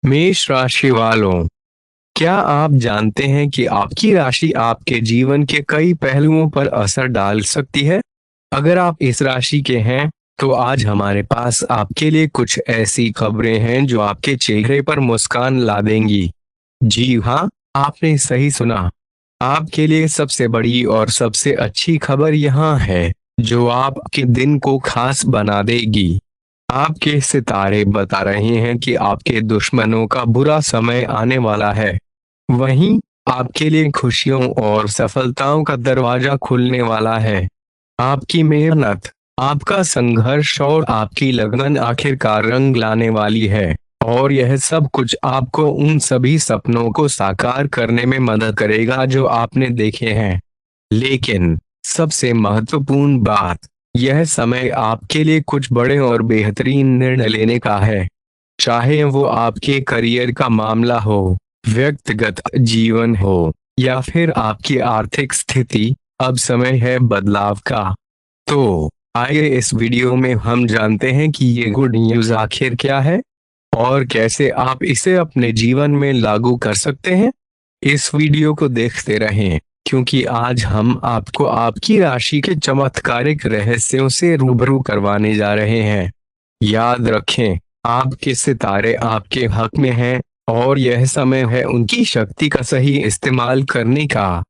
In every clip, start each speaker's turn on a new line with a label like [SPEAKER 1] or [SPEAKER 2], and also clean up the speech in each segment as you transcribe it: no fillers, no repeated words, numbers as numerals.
[SPEAKER 1] मेष राशि वालों, क्या आप जानते हैं कि आपकी राशि आपके जीवन के कई पहलुओं पर असर डाल सकती है? अगर आप इस राशि के हैं, तो आज हमारे पास आपके लिए कुछ ऐसी खबरें हैं जो आपके चेहरे पर मुस्कान ला देंगी। जी हाँ, आपने सही सुना। आपके लिए सबसे बड़ी और सबसे अच्छी खबर यहाँ है, जो आपके दिन को खास बना देगी। आपके सितारे बता रहे हैं कि आपके दुश्मनों का बुरा समय आने वाला है। वहीं आपके लिए खुशियों और सफलताओं का दरवाजा खुलने वाला है। आपकी मेहनत, आपका संघर्ष और आपकी लगन आखिरकार रंग लाने वाली है। और यह सब कुछ आपको उन सभी सपनों को साकार करने में मदद करेगा जो आपने देखे हैं। लेकिन सबसे महत्वपूर्ण बात, यह समय आपके लिए कुछ बड़े और बेहतरीन निर्णय लेने का है। चाहे वो आपके करियर का मामला हो, व्यक्तिगत जीवन हो, या फिर आपकी आर्थिक स्थिति, अब समय है बदलाव का। तो आइए इस वीडियो में हम जानते हैं कि ये गुड न्यूज़ आखिर क्या है और कैसे आप इसे अपने जीवन में लागू कर सकते हैं। इस वीडियो को देखते रहें, क्योंकि आज हम आपको आपकी राशि के चमत्कारिक रहस्यों से रूबरू करवाने जा रहे हैं। याद रखें, आपके सितारे आपके हक में हैं और यह समय है उनकी शक्ति का सही इस्तेमाल करने का।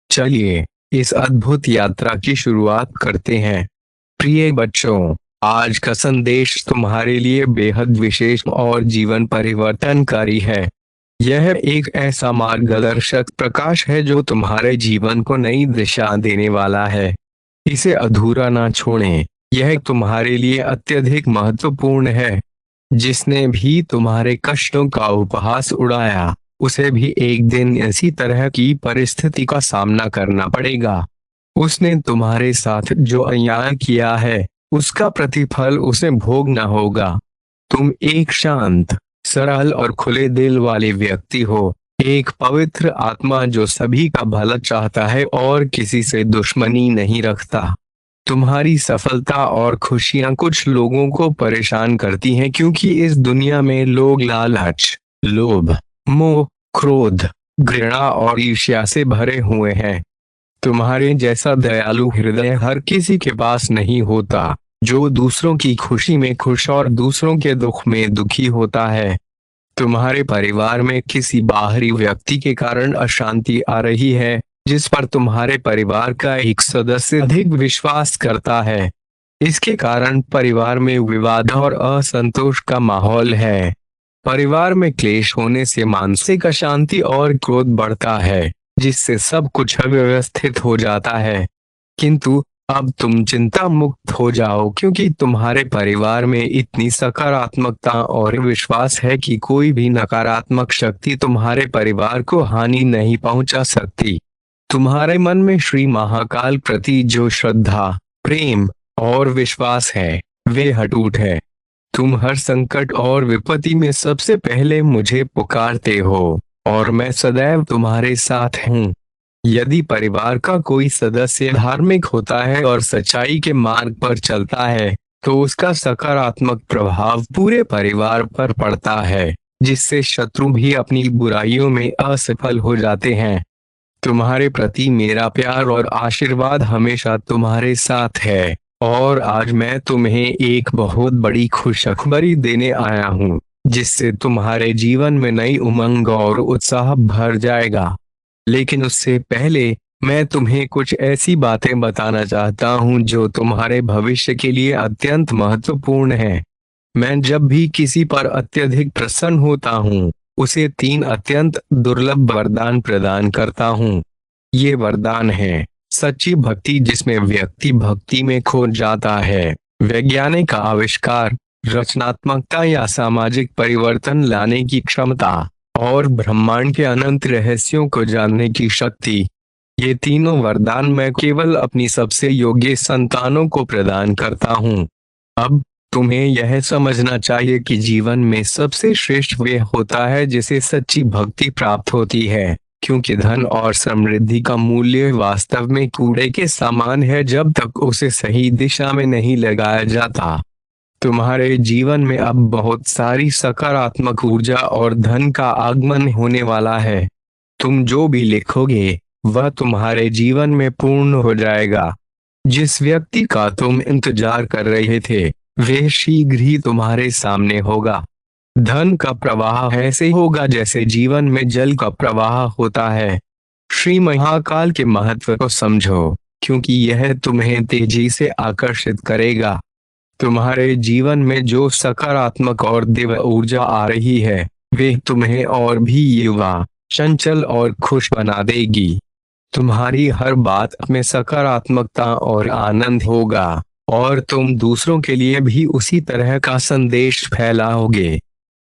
[SPEAKER 1] चलिए इस अद्भुत यात्रा की शुरुआत करते हैं। प्रिय बच्चों, आज का संदेश तुम्हारे लिए बेहद विशेष और जीवन परिवर्तनकारी है। यह एक ऐसा मार्गदर्शक प्रकाश है जो तुम्हारे जीवन को नई दिशा देने वाला है। इसे अधूरा ना छोड़ें, यह तुम्हारे लिए अत्यधिक महत्वपूर्ण है। जिसने भी तुम्हारे कष्टों का उपहास उड़ाया, उसे भी एक दिन इसी तरह की परिस्थिति का सामना करना पड़ेगा। उसने तुम्हारे साथ जो अन्याय किया है, उसका प्रतिफल उसे भोगना होगा। तुम एक शांत, सरल और खुले दिल वाले व्यक्ति हो, एक पवित्र आत्मा जो सभी का भला चाहता है और किसी से दुश्मनी नहीं रखता। तुम्हारी सफलता और खुशियां कुछ लोगों को परेशान करती हैं, क्योंकि इस दुनिया में लोग लालच, लोभ, मोह, क्रोध, घृणा और ईर्ष्या से भरे हुए हैं। तुम्हारे जैसा दयालु हृदय हर किसी के पास नहीं होता, जो दूसरों की खुशी में खुश और दूसरों के दुख में दुखी होता है। तुम्हारे परिवार में किसी बाहरी व्यक्ति के कारण अशांति आ रही है, जिस पर तुम्हारे परिवार का एक सदस्य अधिक विश्वास करता है। इसके कारण परिवार में विवाद और असंतोष का माहौल है। परिवार में क्लेश होने से मानसिक अशांति और क्रोध बढ़ता है, जिससे सब कुछ अव्यवस्थित हो जाता है। किंतु अब तुम चिंता मुक्त हो जाओ, क्योंकि तुम्हारे परिवार में इतनी सकारात्मकता और विश्वास है कि कोई भी नकारात्मक शक्ति तुम्हारे परिवार को हानि नहीं पहुंचा सकती। तुम्हारे मन में श्री महाकाल प्रति जो श्रद्धा, प्रेम और विश्वास है, वे अटूट है। तुम हर संकट और विपत्ति में सबसे पहले मुझे पुकारते हो, और मैं सदैव तुम्हारे साथ हूँ। यदि परिवार का कोई सदस्य धार्मिक होता है और सच्चाई के मार्ग पर चलता है, तो उसका सकारात्मक प्रभाव पूरे परिवार पर पड़ता है, जिससे शत्रु भी अपनी बुराइयों में असफल हो जाते हैं। तुम्हारे प्रति मेरा प्यार और आशीर्वाद हमेशा तुम्हारे साथ है, और आज मैं तुम्हें एक बहुत बड़ी खुशखबरी देने आया हूँ, जिससे तुम्हारे जीवन में नई उमंग और उत्साह भर जाएगा। लेकिन उससे पहले मैं तुम्हें कुछ ऐसी बातें बताना चाहता हूँ जो तुम्हारे भविष्य के लिए अत्यंत महत्वपूर्ण है। मैं जब भी किसी पर अत्यधिक प्रसन्न होता हूँ, उसे 3 अत्यंत दुर्लभ वरदान प्रदान करता हूँ। ये वरदान है सच्ची भक्ति, जिसमें व्यक्ति भक्ति में खो जाता है, वैज्ञानिक आविष्कार, रचनात्मकता या सामाजिक परिवर्तन लाने की क्षमता, और ब्रह्मांड के अनंत रहस्यों को जानने की शक्ति। ये तीनों वरदान मैं केवल अपनी सबसे योग्य संतानों को प्रदान करता हूँ। अब तुम्हें यह समझना चाहिए कि जीवन में सबसे श्रेष्ठ वे होता है जिसे सच्ची भक्ति प्राप्त होती है, क्योंकि धन और समृद्धि का मूल्य वास्तव में कूड़े के समान है जब तक उसे सही दिशा में नहीं लगाया जाता। तुम्हारे जीवन में अब बहुत सारी सकारात्मक ऊर्जा और धन का आगमन होने वाला है। तुम जो भी लिखोगे वह तुम्हारे जीवन में पूर्ण हो जाएगा। जिस व्यक्ति का तुम इंतजार कर रहे थे वह शीघ्र ही तुम्हारे सामने होगा। धन का प्रवाह ऐसे होगा जैसे जीवन में जल का प्रवाह होता है। श्री महाकाल के महत्व को समझो, क्योंकि यह तुम्हें तेजी से आकर्षित करेगा। तुम्हारे जीवन में जो सकारात्मक और दिव्य ऊर्जा आ रही है वे तुम्हें और भी युवा, चंचल और खुश बना देगी। तुम्हारी हर बात में सकारात्मकता और आनंद होगा और तुम दूसरों के लिए भी उसी तरह का संदेश फैलाओगे।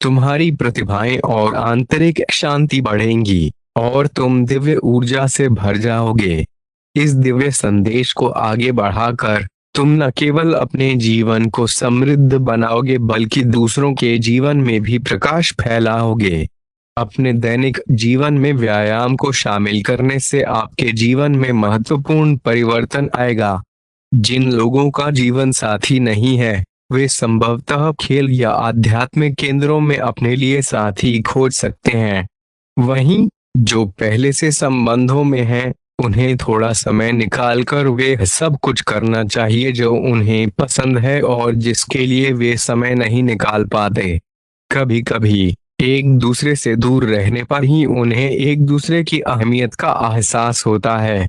[SPEAKER 1] तुम्हारी प्रतिभाएं और आंतरिक शांति बढ़ेंगी और तुम दिव्य ऊर्जा से भर जाओगे। इस दिव्य संदेश को आगे बढ़ाकर तुम न केवल अपने जीवन को समृद्ध बनाओगे बल्कि दूसरों के जीवन में भी प्रकाश फैलाओगे। अपने दैनिक जीवन में व्यायाम को शामिल करने से आपके जीवन में महत्वपूर्ण परिवर्तन आएगा। जिन लोगों का जीवन साथी नहीं है वे संभवतः खेल या आध्यात्मिक केंद्रों में अपने लिए साथी खोज सकते हैं। वहीं जो पहले से संबंधों में हैं उन्हें थोड़ा समय निकालकर वे सब कुछ करना चाहिए जो उन्हें पसंद है और जिसके लिए वे समय नहीं निकाल पाते। कभी कभी एक दूसरे से दूर रहने पर ही उन्हें एक दूसरे की अहमियत का एहसास होता है।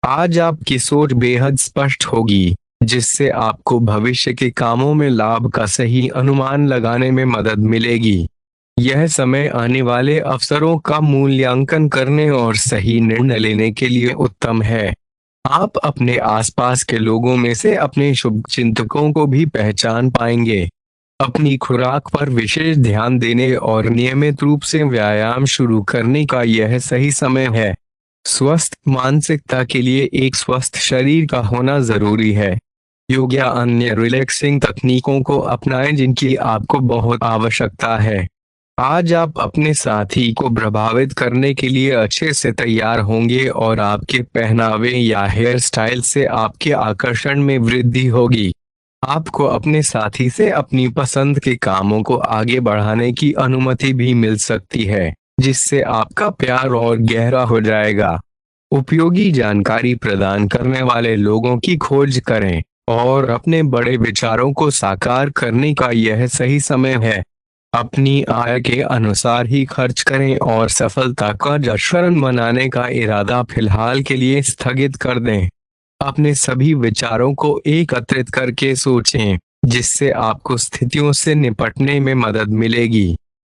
[SPEAKER 1] आज आपकी सोच बेहद स्पष्ट होगी जिससे आपको भविष्य के कामों में लाभ का सही अनुमान लगाने में मदद मिलेगी। यह समय आने वाले अवसरों का मूल्यांकन करने और सही निर्णय लेने के लिए उत्तम है। आप अपने आसपास के लोगों में से अपने शुभचिंतकों को भी पहचान पाएंगे। अपनी खुराक पर विशेष ध्यान देने और नियमित रूप से व्यायाम शुरू करने का यह सही समय है। स्वस्थ मानसिकता के लिए एक स्वस्थ शरीर का होना जरूरी है। योग या अन्य रिलैक्सिंग तकनीकों को अपनाएं जिनकी आपको बहुत आवश्यकता है। आज आप अपने साथी को प्रभावित करने के लिए अच्छे से तैयार होंगे और आपके पहनावे या हेयर स्टाइल से आपके आकर्षण में वृद्धि होगी। आपको अपने साथी से अपनी पसंद के कामों को आगे बढ़ाने की अनुमति भी मिल सकती है जिससे आपका प्यार और गहरा हो जाएगा। उपयोगी जानकारी प्रदान करने वाले लोगों की खोज करें और अपने बड़े विचारों को साकार करने का यह सही समय है। अपनी आय के अनुसार ही खर्च करें और सफलता का जश्न मनाने का इरादा फिलहाल के लिए स्थगित कर दें। अपने सभी विचारों को एकत्रित करके सोचें जिससे आपको स्थितियों से निपटने में मदद मिलेगी।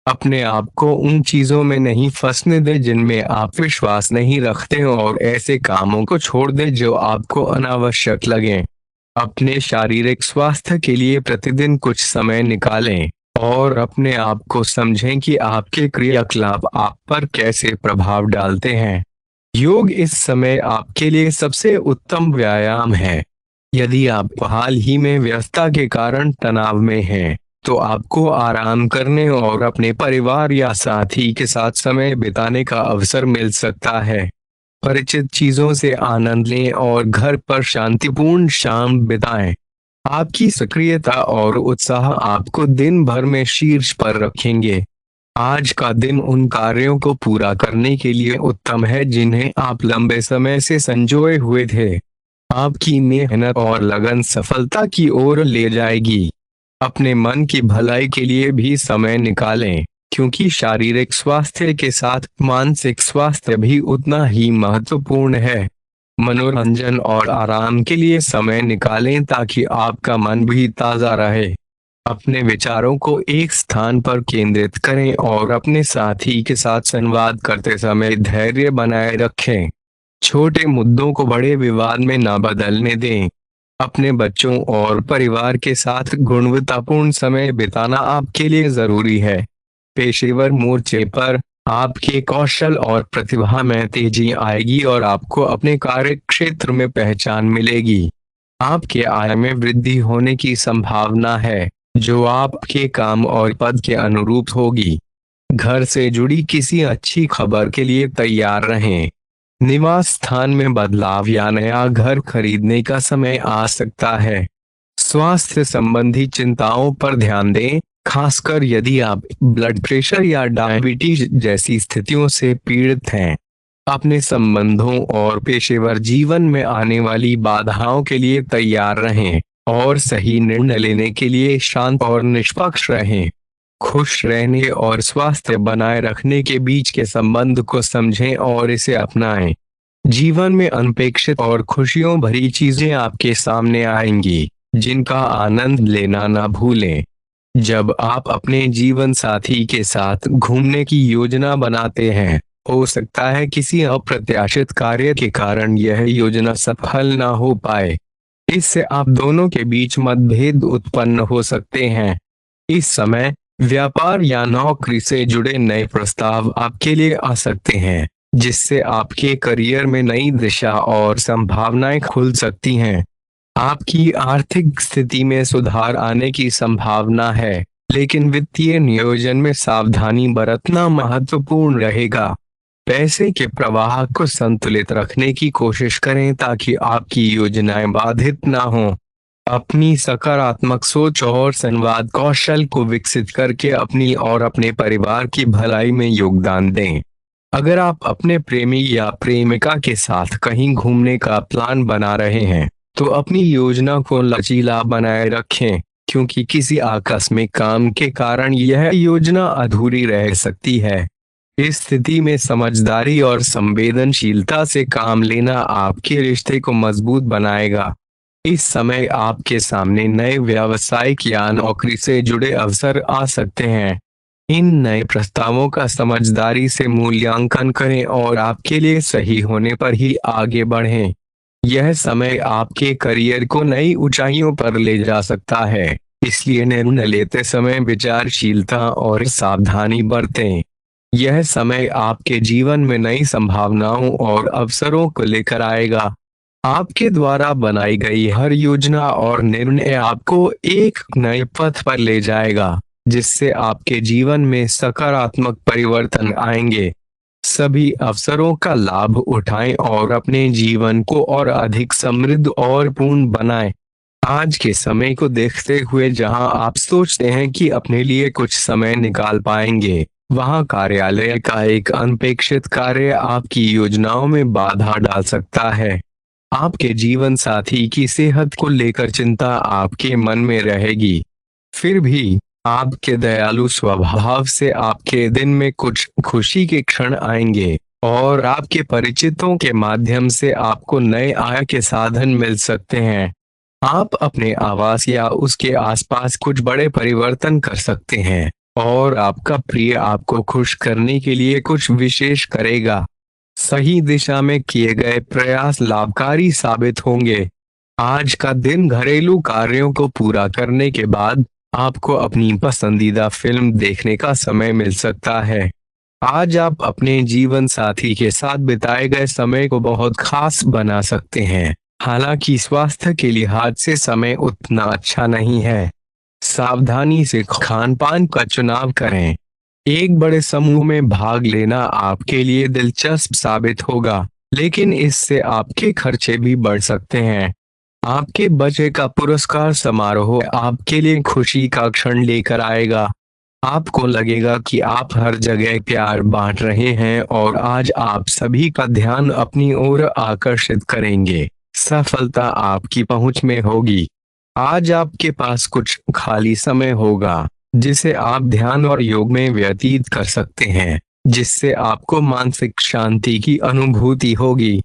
[SPEAKER 1] अपने आप को उन चीजों में नहीं फंसने दें जिनमें आप विश्वास नहीं रखते और ऐसे कामों को छोड़ दें जो आपको अनावश्यक लगें। अपने शारीरिक स्वास्थ्य के लिए प्रतिदिन कुछ समय निकालें और अपने आप को समझें कि आपके क्रियाकलाप आप पर कैसे प्रभाव डालते हैं। योग इस समय आपके लिए सबसे उत्तम व्यायाम है। यदि आप हाल ही में व्यस्तता के कारण तनाव में हैं, तो आपको आराम करने और अपने परिवार या साथी के साथ समय बिताने का अवसर मिल सकता है। परिचित चीजों से आनंद लें और घर पर शांतिपूर्ण शाम बिताएं। आपकी सक्रियता और उत्साह आपको दिन भर में शीर्ष पर रखेंगे। आज का दिन उन कार्यों को पूरा करने के लिए उत्तम है जिन्हें आप लंबे समय से संजोए हुए थे। आपकी मेहनत और लगन सफलता की ओर ले जाएगी। अपने मन की भलाई के लिए भी समय निकालें, क्योंकि शारीरिक स्वास्थ्य के साथ मानसिक स्वास्थ्य भी उतना ही महत्वपूर्ण है। मनोरंजन और आराम के लिए समय निकालें ताकि आपका मन भी ताज़ा रहे। अपने विचारों को एक स्थान पर केंद्रित करें और अपने साथी के साथ संवाद करते समय धैर्य बनाए रखें। छोटे मुद्दों को बड़े विवाद में न बदलने दें। अपने बच्चों और परिवार के साथ गुणवत्तापूर्ण समय बिताना आपके लिए जरूरी है। पेशेवर मोर्चे पर आपके कौशल और प्रतिभा में तेजी आएगी और आपको अपने कार्य क्षेत्र में पहचान मिलेगी। आपके आय में वृद्धि होने की संभावना है जो आपके काम और पद के अनुरूप होगी। घर से जुड़ी किसी अच्छी खबर के लिए तैयार रहें। निवास स्थान में बदलाव या नया घर खरीदने का समय आ सकता है। स्वास्थ्य संबंधी चिंताओं पर ध्यान दें, खासकर यदि आप ब्लड प्रेशर या डायबिटीज जैसी स्थितियों से पीड़ित हैं। अपने संबंधों और पेशेवर जीवन में आने वाली बाधाओं के लिए तैयार रहें और सही निर्णय लेने के लिए शांत और निष्पक्ष रहें। खुश रहने और स्वास्थ्य बनाए रखने के बीच के संबंध को समझें और इसे अपनाएं। जीवन में अनपेक्षित और खुशियों भरी चीजें आपके सामने आएंगी, जिनका आनंद लेना ना भूलें। जब आप अपने जीवन साथी के साथ घूमने की योजना बनाते हैं, हो सकता है किसी अप्रत्याशित कार्य के कारण यह योजना सफल ना हो पाए। इससे आप दोनों के बीच मतभेद उत्पन्न हो सकते हैं। इस समय व्यापार या नौकरी से जुड़े नए प्रस्ताव आपके लिए आ सकते हैं, जिससे आपके करियर में नई दिशा और संभावनाएं खुल सकती हैं। आपकी आर्थिक स्थिति में सुधार आने की संभावना है, लेकिन वित्तीय नियोजन में सावधानी बरतना महत्वपूर्ण रहेगा। पैसे के प्रवाह को संतुलित रखने की कोशिश करें ताकि आपकी योजनाएं बाधित ना हों। अपनी सकारात्मक सोच और संवाद कौशल को विकसित करके अपनी और अपने परिवार की भलाई में योगदान दें। अगर आप अपने प्रेमी या प्रेमिका के साथ कहीं घूमने का प्लान बना रहे हैं, तो अपनी योजना को लचीला बनाए रखें, क्योंकि किसी आकस्मिक काम के कारण यह योजना अधूरी रह सकती है। इस स्थिति में समझदारी और संवेदनशीलता से काम लेना आपके रिश्ते को मजबूत बनाएगा। इस समय आपके सामने नए व्यावसायिक या नौकरी से जुड़े अवसर आ सकते हैं। इन नए प्रस्तावों का समझदारी से मूल्यांकन करें और आपके लिए सही होने पर ही आगे बढ़ें। यह समय आपके करियर को नई ऊंचाइयों पर ले जा सकता है, इसलिए निर्णय लेते समय विचारशीलता और सावधानी बरतें। यह समय आपके जीवन में नई संभावनाओं और अवसरों को लेकर आएगा। आपके द्वारा बनाई गई हर योजना और निर्णय आपको एक नए पथ पर ले जाएगा, जिससे आपके जीवन में सकारात्मक परिवर्तन आएंगे। सभी अवसरों का लाभ उठाएं और अपने जीवन को और अधिक समृद्ध और पूर्ण बनाएं। आज के समय को देखते हुए जहां आप सोचते हैं कि अपने लिए कुछ समय निकाल पाएंगे, वहां कार्यालय का एक अनपेक्षित कार्य आपकी योजनाओं में बाधा डाल सकता है। आपके जीवन साथी की सेहत को लेकर चिंता आपके मन में रहेगी। फिर भी आपके दयालु स्वभाव से आपके दिन में कुछ खुशी के क्षण आएंगे और आपके परिचितों के माध्यम से आपको नए आय के साधन मिल सकते हैं। आप अपने आवास या उसके आसपास कुछ बड़े परिवर्तन कर सकते हैं और आपका प्रिय आपको खुश करने के लिए कुछ विशेष करेगा। सही दिशा में किए गए प्रयास लाभकारी साबित होंगे। आज का दिन घरेलू कार्यों को पूरा करने के बाद आपको अपनी पसंदीदा फिल्म देखने का समय मिल सकता है। आज आप अपने जीवन साथी के साथ बिताए गए समय को बहुत खास बना सकते हैं, हालांकि स्वास्थ्य के लिहाज से समय उतना अच्छा नहीं है। सावधानी से खान पान का चुनाव करें। एक बड़े समूह में भाग लेना आपके लिए दिलचस्प साबित होगा, लेकिन इससे आपके खर्चे भी बढ़ सकते हैं। आपके बच्चे का पुरस्कार समारोह आपके लिए खुशी का क्षण लेकर आएगा। आपको लगेगा कि आप हर जगह प्यार बांट रहे हैं और आज आप सभी का ध्यान अपनी ओर आकर्षित करेंगे। सफलता आपकी पहुंच में होगी। आज आपके पास कुछ खाली समय होगा, जिसे आप ध्यान और योग में व्यतीत कर सकते हैं, जिससे आपको मानसिक शांति की अनुभूति होगी।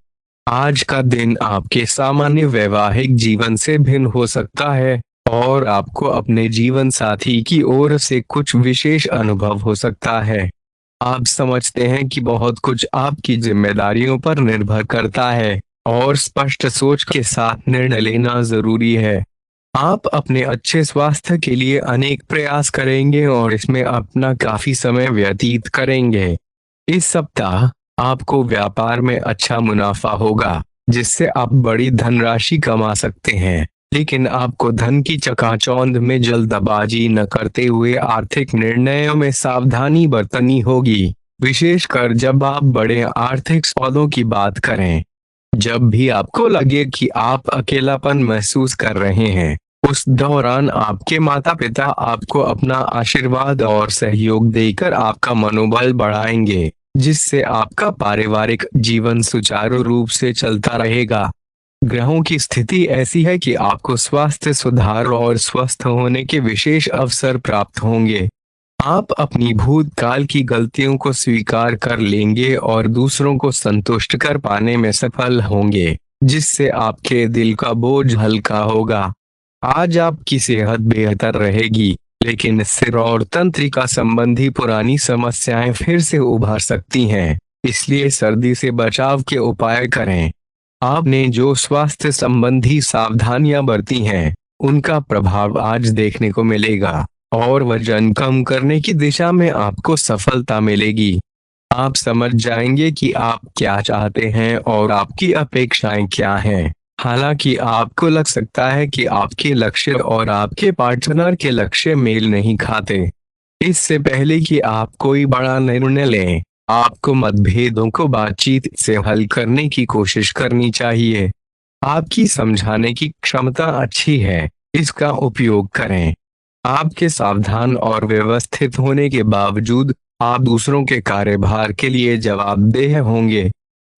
[SPEAKER 1] आज का दिन आपके सामान्य वैवाहिक जीवन से भिन्न हो सकता है और आपको अपने जीवन साथी की ओर से कुछ विशेष अनुभव हो सकता है। आप समझते हैं कि बहुत कुछ आपकी जिम्मेदारियों पर निर्भर करता है और स्पष्ट सोच के साथ निर्णय लेना जरूरी है। आप अपने अच्छे स्वास्थ्य के लिए अनेक प्रयास करेंगे और इसमें अपना काफी समय व्यतीत करेंगे। इस सप्ताह आपको व्यापार में अच्छा मुनाफा होगा, जिससे आप बड़ी धनराशि कमा सकते हैं, लेकिन आपको धन की चकाचौंध में जल्दबाजी न करते हुए आर्थिक निर्णयों में सावधानी बरतनी होगी, विशेषकर जब आप बड़े आर्थिक सौदों की बात करें। जब भी आपको लगे कि आप अकेलापन महसूस कर रहे हैं, उस दौरान आपके माता पिता आपको अपना आशीर्वाद और सहयोग देकर आपका मनोबल बढ़ाएंगे, जिससे आपका पारिवारिक जीवन सुचारू रूप से चलता रहेगा। ग्रहों की स्थिति ऐसी है कि आपको स्वास्थ्य सुधार और स्वस्थ होने के विशेष अवसर प्राप्त होंगे। आप अपनी भूतकाल की गलतियों को स्वीकार कर लेंगे और दूसरों को संतुष्ट कर पाने में सफल होंगे, जिससे आपके दिल का बोझ हल्का होगा। आज आपकी सेहत बेहतर रहेगी, लेकिन सिर और तंत्रिका संबंधी पुरानी समस्याएं फिर से उभर सकती हैं, इसलिए सर्दी से बचाव के उपाय करें। आपने जो स्वास्थ्य संबंधी सावधानियां बरती हैं, उनका प्रभाव आज देखने को मिलेगा और वजन कम करने की दिशा में आपको सफलता मिलेगी। आप समझ जाएंगे कि आप क्या चाहते हैं और आपकी अपेक्षाएं क्या हैं। हालांकि आपको लग सकता है कि आपके लक्ष्य और आपके पार्टनर के लक्ष्य मेल नहीं खाते। इससे पहले कि आप कोई बड़ा निर्णय लें, आपको मतभेदों को बातचीत से हल करने की कोशिश करनी चाहिए। आपकी समझाने की क्षमता अच्छी है, इसका उपयोग करें। आपके सावधान और व्यवस्थित होने के बावजूद आप दूसरों के कार्यभार के लिए जवाबदेह होंगे।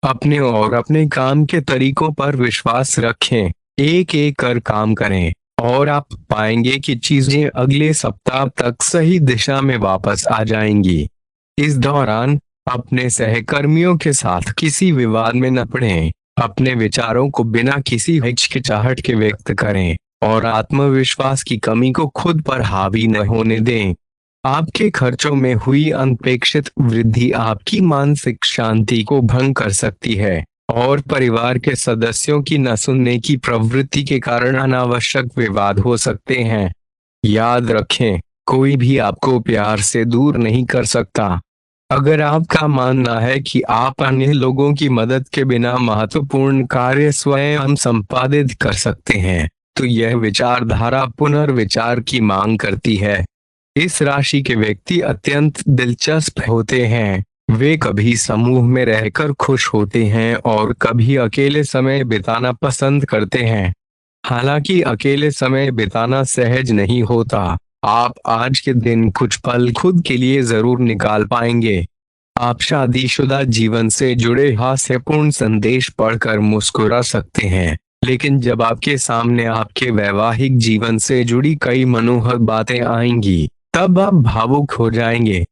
[SPEAKER 1] अपने और अपने काम के तरीकों पर विश्वास रखें, एक एक कर काम करें और आप पाएंगे कि चीजें अगले सप्ताह तक सही दिशा में वापस आ जाएंगी। इस दौरान अपने सहकर्मियों के साथ किसी विवाद में न पड़ें, अपने विचारों को बिना किसी हिचकिचाहट के व्यक्त करें और आत्मविश्वास की कमी को खुद पर हावी न होने दें। आपके खर्चों में हुई अनपेक्षित वृद्धि आपकी मानसिक शांति को भंग कर सकती है और परिवार के सदस्यों की न सुनने की प्रवृत्ति के कारण अनावश्यक विवाद हो सकते हैं। याद रखें, कोई भी आपको प्यार से दूर नहीं कर सकता। अगर आपका मानना है कि आप अन्य लोगों की मदद के बिना महत्वपूर्ण कार्य स्वयं संपादित कर सकते हैं, तो यह विचारधारा पुनर्विचार की मांग करती है। इस राशि के व्यक्ति अत्यंत दिलचस्प होते हैं। वे कभी समूह में रहकर खुश होते हैं और कभी अकेले समय बिताना पसंद करते हैं। हालांकि अकेले समय बिताना सहज नहीं होता, आप आज के दिन कुछ पल खुद के लिए जरूर निकाल पाएंगे। आप शादीशुदा जीवन से जुड़े हास्यपूर्ण संदेश पढ़कर मुस्कुरा सकते हैं, लेकिन जब आपके सामने आपके वैवाहिक जीवन से जुड़ी कई मनोहर बातें आएंगी, तब आप भावुक हो जाएंगे।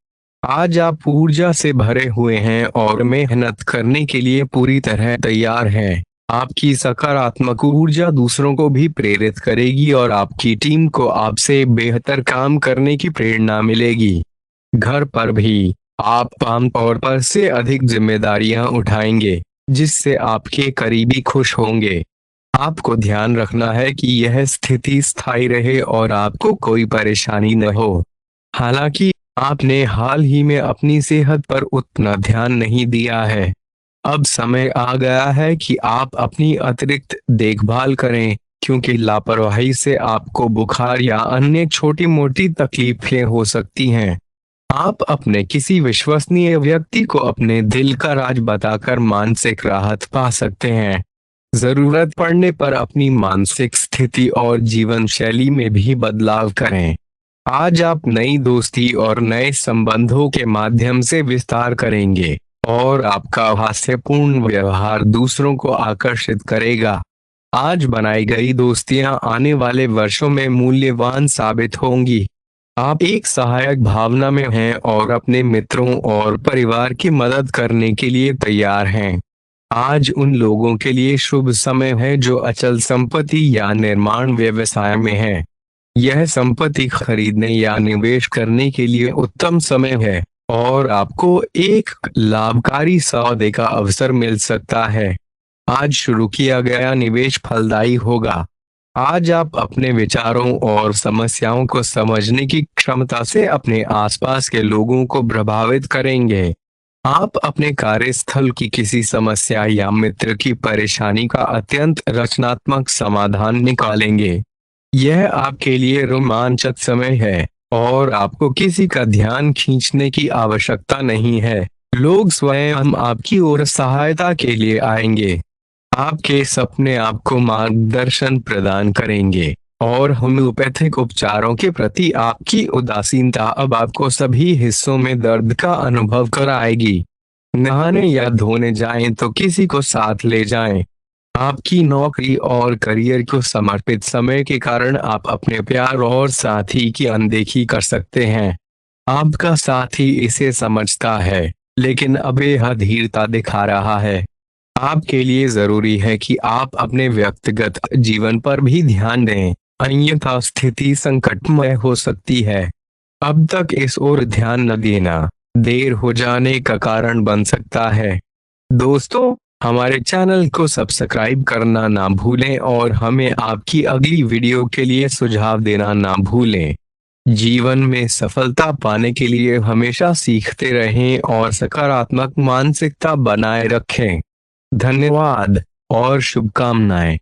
[SPEAKER 1] आज आप ऊर्जा से भरे हुए हैं और मेहनत करने के लिए पूरी तरह तैयार हैं। आपकी सकारात्मक ऊर्जा दूसरों को भी प्रेरित करेगी और आपकी टीम को आपसे बेहतर काम करने की प्रेरणा मिलेगी। घर पर भी आप आमतौर पर से अधिक जिम्मेदारियां उठाएंगे, जिससे आपके करीबी खुश होंगे। आपको ध्यान रखना है कि यह स्थिति स्थायी रहे और आपको कोई परेशानी न हो। हालांकि आपने हाल ही में अपनी सेहत पर उतना ध्यान नहीं दिया है। अब समय आ गया है कि आप अपनी अतिरिक्त देखभाल करें, क्योंकि लापरवाही से आपको बुखार या अन्य छोटी मोटी तकलीफें हो सकती हैं। आप अपने किसी विश्वसनीय व्यक्ति को अपने दिल का राज बताकर मानसिक राहत पा सकते हैं। जरूरत पड़ने पर अपनी मानसिक स्थिति और जीवन शैली में भी बदलाव करें। आज आप नई दोस्ती और नए संबंधों के माध्यम से विस्तार करेंगे और आपका हास्यपूर्ण व्यवहार दूसरों को आकर्षित करेगा। आज बनाई गई दोस्तियां आने वाले वर्षों में मूल्यवान साबित होंगी। आप एक सहायक भावना में हैं और अपने मित्रों और परिवार की मदद करने के लिए तैयार हैं। आज उन लोगों के लिए शुभ समय है जो अचल संपत्ति या निर्माण व्यवसाय में हैं। यह संपत्ति खरीदने या निवेश करने के लिए उत्तम समय है और आपको एक लाभकारी सौदे का अवसर मिल सकता है। आज शुरू किया गया निवेश फलदायी होगा। आज आप अपने विचारों और समस्याओं को समझने की क्षमता से अपने आसपास के लोगों को प्रभावित करेंगे। आप अपने कार्यस्थल की किसी समस्या या मित्र की परेशानी का अत्यंत रचनात्मक समाधान निकालेंगे। यह आपके लिए रोमांचक समय है और आपको किसी का ध्यान खींचने की आवश्यकता नहीं है। लोग स्वयं आपकी ओर सहायता के लिए आएंगे। आपके सपने आपको मार्गदर्शन प्रदान करेंगे और होम्योपैथिक उपचारों के प्रति आपकी उदासीनता अब आपको सभी हिस्सों में दर्द का अनुभव कराएगी। नहाने या धोने जाएं तो किसी को साथ ले जाएं। आपकी नौकरी और करियर को समर्पित समय के कारण आप अपने प्यार और साथी की अनदेखी कर सकते हैं। आपका साथी इसे समझता है, लेकिन अब यह धीरता दिखा रहा है। आपके लिए जरूरी है कि आप अपने व्यक्तिगत जीवन पर भी ध्यान दें, अन्यथा स्थिति संकटमय हो सकती है। अब तक इस ओर ध्यान न देना देर हो जाने का कारण बन सकता है। दोस्तों, हमारे चैनल को सब्सक्राइब करना ना भूलें और हमें आपकी अगली वीडियो के लिए सुझाव देना ना भूलें। जीवन में सफलता पाने के लिए हमेशा सीखते रहें और सकारात्मक मानसिकता बनाए रखें। धन्यवाद और शुभकामनाएं।